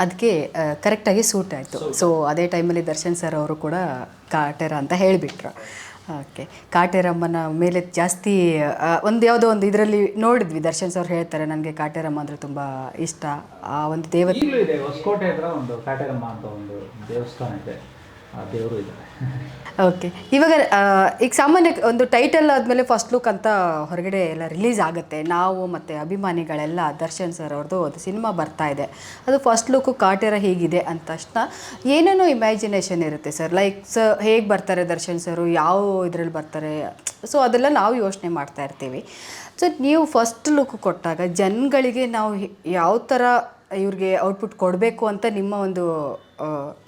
ಅದಕ್ಕೆ ಕರೆಕ್ಟಾಗಿ ಸೂಟ್ ಆಯಿತು. ಸೊ ಅದೇ ಟೈಮಲ್ಲಿ ದರ್ಶನ್ ಸರ್ ಅವರು ಕೂಡ ಕಾಟೇರ ಅಂತ ಹೇಳಿಬಿಟ್ರು. ಓಕೆ, ಕಾಟೇರಮ್ಮನ ಮೇಲೆ ಜಾಸ್ತಿ ಒಂದು ಯಾವುದೋ ಒಂದು ಇದರಲ್ಲಿ ನೋಡಿದ್ವಿ, ದರ್ಶನ್ ಸರ್ ಹೇಳ್ತಾರೆ ನನಗೆ ಕಾಟೇರಮ್ಮ ಅಂದರೆ ತುಂಬ ಇಷ್ಟ. ಆ ಒಂದು ದೇವತೆ ಇದೆ, ಹೊಸಕೋಟೆ ಹತ್ರ ಒಂದು ಕಾಟೇರಮ್ಮ ಅಂತ ಒಂದು ದೇವಸ್ಥಾನ ಇದೆ, ಆ ದೇವರು ಇದ್ದಾರೆ. ಓಕೆ, ಇವಾಗ ಈಗ ಸಾಮಾನ್ಯ ಒಂದು ಟೈಟಲ್ ಆದಮೇಲೆ ಫಸ್ಟ್ ಲುಕ್ ಅಂತ ಹೊರಗಡೆ ಎಲ್ಲ ರಿಲೀಸ್ ಆಗುತ್ತೆ. ನಾವು ಮತ್ತು ಅಭಿಮಾನಿಗಳೆಲ್ಲ ದರ್ಶನ್ ಸರ್ ಅವ್ರದ್ದು ಅದು ಸಿನಿಮಾ ಬರ್ತಾ ಇದೆ, ಅದು ಫಸ್ಟ್ ಲುಕ್ಕು ಕಾಟೇರ ಹೀಗಿದೆ ಅಂದ ತಕ್ಷಣ ಏನೇನೋ ಇಮ್ಯಾಜಿನೇಷನ್ ಇರುತ್ತೆ ಸರ್. ಲೈಕ್ ಹೇಗೆ ಬರ್ತಾರೆ ದರ್ಶನ್ ಸರು, ಯಾವ ಇದರಲ್ಲಿ ಬರ್ತಾರೆ, ಸೊ ಅದೆಲ್ಲ ನಾವು ಯೋಚನೆ ಮಾಡ್ತಾ ಇರ್ತೀವಿ. ಸೊ ನೀವು ಫಸ್ಟ್ ಲುಕ್ ಕೊಟ್ಟಾಗ ಜನಗಳಿಗೆ ನಾವು ಯಾವ ಥರ ಇವ್ರಿಗೆ ಔಟ್ಪುಟ್ ಕೊಡಬೇಕು ಅಂತ ನಿಮ್ಮ ಒಂದು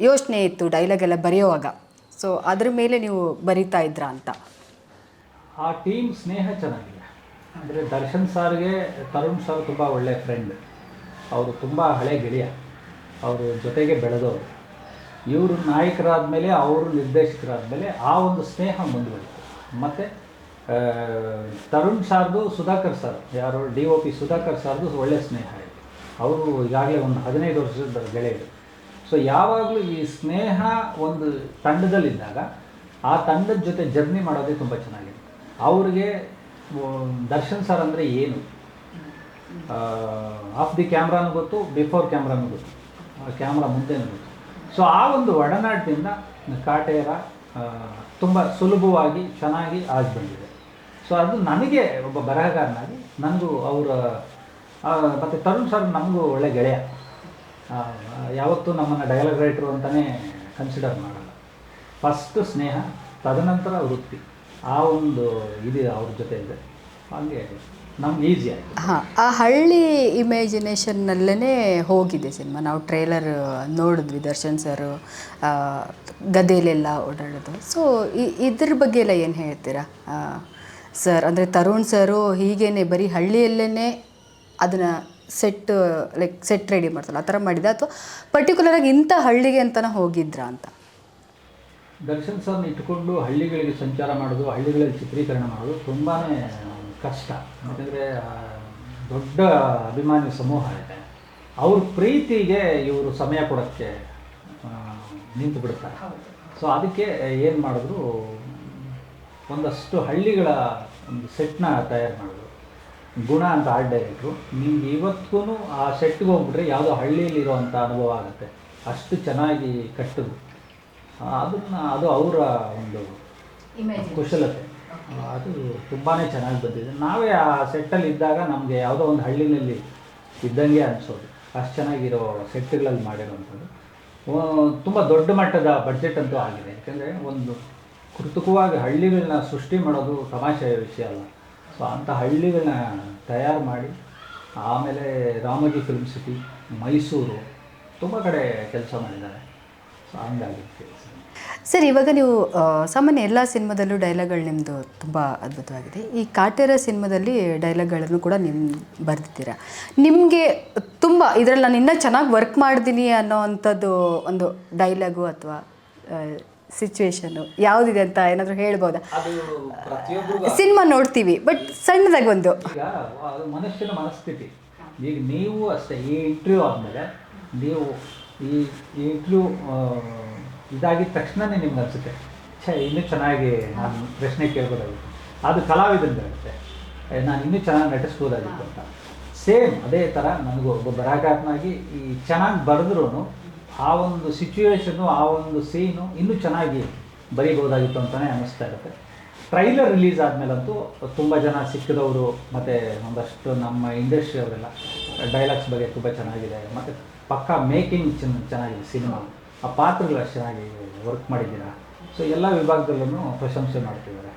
ಯೋಚನೆ ಇತ್ತು ಡೈಲಾಗ್ ಎಲ್ಲ ಬರೆಯುವಾಗ? ಸೊ ಅದ್ರ ಮೇಲೆ ನೀವು ಬರಿತಾ ಇದ್ರಾ ಅಂತ? ಆ ಟೀಮ್ ಸ್ನೇಹ ಚೆನ್ನಾಗಿದೆ. ಅಂದರೆ ದರ್ಶನ್ ಸಾರ್ಗೆ ತರುಣ್ ಸರ್ ತುಂಬ ಒಳ್ಳೆಯ ಫ್ರೆಂಡ್, ಅವರು ತುಂಬ ಹಳೆ ಗೆಳೆಯ, ಅವರು ಜೊತೆಗೆ ಬೆಳೆದವರು. ಇವರು ನಾಯಕರಾದ ಮೇಲೆ, ಅವರು ನಿರ್ದೇಶಕರಾದ ಆ ಒಂದು ಸ್ನೇಹ ಮುಂದುವರಿತು. ಮತ್ತು ತರುಣ್ ಸಾರ್ದು ಸುಧಾಕರ್ ಸರ್, ಯಾರು DOP ಸುಧಾಕರ್ ಸಾರ್ದು ಒಳ್ಳೆಯ ಸ್ನೇಹ ಇದೆ. ಅವರು ಈಗಾಗಲೇ ಒಂದು 15 ವರ್ಷದ ಗೆಳೆಯರು. ಸೊ ಯಾವಾಗಲೂ ಈ ಸ್ನೇಹ ಒಂದು ತಂಡದಲ್ಲಿದ್ದಾಗ ಆ ತಂಡದ ಜೊತೆ ಜರ್ನಿ ಮಾಡೋದೇ ತುಂಬ ಚೆನ್ನಾಗಿದೆ. ಅವ್ರಿಗೆ ದರ್ಶನ್ ಸರ್ ಅಂದರೆ ಏನು, ಆಫ್ ದಿ ಕ್ಯಾಮ್ರಾನು ಗೊತ್ತು, ಬಿಫೋರ್ ಕ್ಯಾಮ್ರಾನು ಗೊತ್ತು, ಕ್ಯಾಮ್ರಾ ಮುಂದೆನೂ ಗೊತ್ತು. ಸೊ ಆ ಒಂದು ಒಡನಾಟದಿಂದ ಕಾಟೇರ ತುಂಬ ಸುಲಭವಾಗಿ ಚೆನ್ನಾಗಿ ಆಗಿ ಬಂದಿದೆ. ಸೊ ಅದು ನನಗೆ ಒಬ್ಬ ಬರಹಗಾರನಾಗಿ ನನಗೂ ಅವರ ಮತ್ತು ತರುಣ್ ಸರ್ ನಮಗೂ ಒಳ್ಳೆ ಗೆಳೆಯ. ಯಾವತ್ತೂ ನಮ್ಮನ್ನು ಡೈಲಾಗ್ ರೈಟ್ರು ಅಂತಲೇ ಕನ್ಸಿಡರ್ ಮಾಡಲ್ಲ. ಫಸ್ಟ್ ಸ್ನೇಹ, ತದನಂತರ ವೃತ್ತಿ, ಆ ಒಂದು ಇದು ಅವ್ರ ಜೊತೆ ಇದೆ. ಹಾಗೆ ನಮ್ಗೆ ಈಸಿ ಆಯಿತು. ಹಾಂ, ಆ ಹಳ್ಳಿ ಇಮ್ಯಾಜಿನೇಷನ್ನಲ್ಲೇ ಹೋಗಿದೆ ಸಿನಿಮಾ. ನಾವು ಟ್ರೇಲರ್ ನೋಡಿದ್ವಿ, ದರ್ಶನ್ ಸರ್ ಗದ್ದೆಯಲ್ಲೆಲ್ಲ ಓಡಾಡೋದು. ಸೊ ಇದ್ರ ಬಗ್ಗೆ ಎಲ್ಲ ಏನು ಹೇಳ್ತೀರಾ ಸರ್? ಅಂದರೆ ತರುಣ್ ಸರು ಹೀಗೇ ಬರೀ ಹಳ್ಳಿಯಲ್ಲೇ ಅದನ್ನು ಸೆಟ್ ರೆಡಿ ಮಾಡ್ತಾರೆ, ಆ ಥರ ಮಾಡಿದ, ಅಥವಾ ಪರ್ಟಿಕ್ಯುಲರಾಗಿ ಇಂಥ ಹಳ್ಳಿಗೆ ಅಂತಲೇ ಹೋಗಿದ್ರಾ ಅಂತ? ದರ್ಶನ್ ಸರ್ನ ಇಟ್ಕೊಂಡು ಹಳ್ಳಿಗಳಿಗೆ ಸಂಚಾರ ಮಾಡೋದು, ಹಳ್ಳಿಗಳಲ್ಲಿ ಚಿತ್ರೀಕರಣ ಮಾಡೋದು ತುಂಬಾ ಕಷ್ಟ. ಯಾಕಂದರೆ ದೊಡ್ಡ ಅಭಿಮಾನಿ ಸಮೂಹ ಇದೆ. ಅವ್ರ ಪ್ರೀತಿಗೆ ಇವರು ಸಮಯ ಕೊಡೋಕ್ಕೆ ನಿಂತು ಬಿಡ್ತಾರೆ. ಸೊ ಅದಕ್ಕೆ ಏನು ಮಾಡಿದ್ರು, ಒಂದಷ್ಟು ಹಳ್ಳಿಗಳ ಒಂದು ಸೆಟ್ನ ತಯಾರು ಮಾಡಿದ್ರು. ಗುಣ ಅಂತ ಆರ್ಟ್ ಡೈರೆಕ್ಟ್ರು, ನಿಮ್ಗೆ ಇವತ್ತಿಗೂ ಆ ಸೆಟ್ಗೆ ಹೋಗ್ಬಿಟ್ರೆ ಯಾವುದೋ ಹಳ್ಳಿಯಲ್ಲಿರುವಂಥ ಅನುಭವ ಆಗುತ್ತೆ, ಅಷ್ಟು ಚೆನ್ನಾಗಿ ಕಟ್ಟಿದ್ರು. ಅದು ಅವರ ಒಂದು ಕುಶಲತೆ, ಅದು ತುಂಬಾ ಚೆನ್ನಾಗಿ ಬಂದಿದೆ. ನಾವೇ ಆ ಸೆಟ್ಟಲ್ಲಿ ಇದ್ದಾಗ ನಮಗೆ ಯಾವುದೋ ಒಂದು ಹಳ್ಳಿನಲ್ಲಿ ಇದ್ದಂಗೆ ಅನಿಸೋದು, ಅಷ್ಟು ಚೆನ್ನಾಗಿರೋ ಸೆಟ್ಗಳಲ್ಲಿ ಮಾಡಿರೋವಂಥದ್ದು. ತುಂಬ ದೊಡ್ಡ ಮಟ್ಟದ ಬಡ್ಜೆಟ್ ಅಂತೂ ಆಗಿದೆ. ಯಾಕೆಂದರೆ ಒಂದು ಕೃತಕವಾಗಿ ಹಳ್ಳಿಗಳನ್ನ ಸೃಷ್ಟಿ ಮಾಡೋದು ತಮಾಷೆಯ ವಿಷಯ ಅಲ್ಲ. ಸೊ ಅಂಥ ಹಳ್ಳಿಗಳನ್ನ ತಯಾರು ಮಾಡಿ, ಆಮೇಲೆ ರಾಮೋಜಿ ಫಿಲ್ಮ್ ಸಿಟಿ, ಮೈಸೂರು, ತುಂಬ ಕಡೆ ಕೆಲಸ ಮಾಡಿದ್ದಾರೆ. ಸೊ ಹಂಗಾಗಿ ಸರ್, ಇವಾಗ ನೀವು ಸಾಮಾನ್ಯ ಎಲ್ಲ ಸಿನಿಮಾದಲ್ಲೂ ಡೈಲಾಗ್ಗಳು ನಿಮ್ಮದು ತುಂಬ ಅದ್ಭುತವಾಗಿದೆ. ಈ ಕಾಟೇರ ಸಿನಿಮಾದಲ್ಲಿ ಡೈಲಾಗ್ಗಳನ್ನು ಕೂಡ ನಿಮ್ಮ ಬರೆದಿದ್ದೀರಾ. ನಿಮಗೆ ತುಂಬ ಇದರಲ್ಲಿ ನಾನು ಇನ್ನೂ ಚೆನ್ನಾಗಿ ವರ್ಕ್ ಮಾಡ್ತೀನಿ ಅನ್ನೋ ಅಂಥದ್ದು ಒಂದು ಡೈಲಾಗು ಅಥವಾ ಸಿಚುವೇಶನ್ನು ಯಾವುದಿದೆ ಅಂತ ಏನಾದರೂ ಹೇಳ್ಬೋದಾ? ಸಿನಿಮಾ ನೋಡ್ತೀವಿ, ಬಟ್ ಸಣ್ಣದಾಗಿ ಒಂದು. ಈಗ ಅದು ಮನುಷ್ಯನ ಮನಸ್ಥಿತಿ. ಈಗ ನೀವು ಅಷ್ಟೇ, ಈ ಇಂಟರ್ವ್ಯೂ ಆದಮೇಲೆ ನೀವು ಈ ಇಂಟರ್ವ್ಯೂ ಇದಾಗಿದ ತಕ್ಷಣವೇ ನಿಮ್ಗೆ ಅನಿಸುತ್ತೆ, ಇನ್ನೂ ಚೆನ್ನಾಗಿ ನಾನು ಪ್ರಶ್ನೆ ಕೇಳ್ಬೋದಾಗಿತ್ತು. ಅದು ಕಲಾವಿದನಿಗಾಗುತ್ತೆ, ನಾನು ಇನ್ನೂ ಚೆನ್ನಾಗಿ ನಟಿಸ್ಬೋದಾಗಿತ್ತು ಅಂತ. ಸೇಮ್ ಅದೇ ಥರ ನನಗೂ ಒಬ್ಬ ಬರಹಗಾರನಾಗಿ ಈ ಚೆನ್ನಾಗಿ ಬರೆದ್ರೂ ಆ ಒಂದು ಸಿಚುವೇಶನ್ನು, ಆ ಒಂದು ಸೀನು ಇನ್ನೂ ಚೆನ್ನಾಗಿ ಬರೀಬೋದಾಗಿತ್ತು ಅಂತಲೇ ಅನ್ನಿಸ್ತಾ ಇರುತ್ತೆ. ಟ್ರೈಲರ್ ರಿಲೀಸ್ ಆದಮೇಲಂತೂ ತುಂಬ ಜನ ಸಿಕ್ಕಿದವರು ಮತ್ತು ಒಂದಷ್ಟು ನಮ್ಮ ಇಂಡಸ್ಟ್ರಿ ಅವರೆಲ್ಲ ಡೈಲಾಗ್ಸ್ ಬಗ್ಗೆ ತುಂಬ ಚೆನ್ನಾಗಿದೆ, ಮತ್ತು ಪಕ್ಕಾ ಮೇಕಿಂಗ್ ಚೆನ್ನಾಗಿದೆ ಸಿನಿಮಾ, ಆ ಪಾತ್ರಗಳು ಅಷ್ಟು ಚೆನ್ನಾಗಿ ವರ್ಕ್ ಮಾಡಿದ್ದೀರಾ. ಸೊ ಎಲ್ಲ ವಿಭಾಗದಲ್ಲೂ ಪ್ರಶಂಸೆ ಮಾಡ್ತಿದ್ದಾರೆ.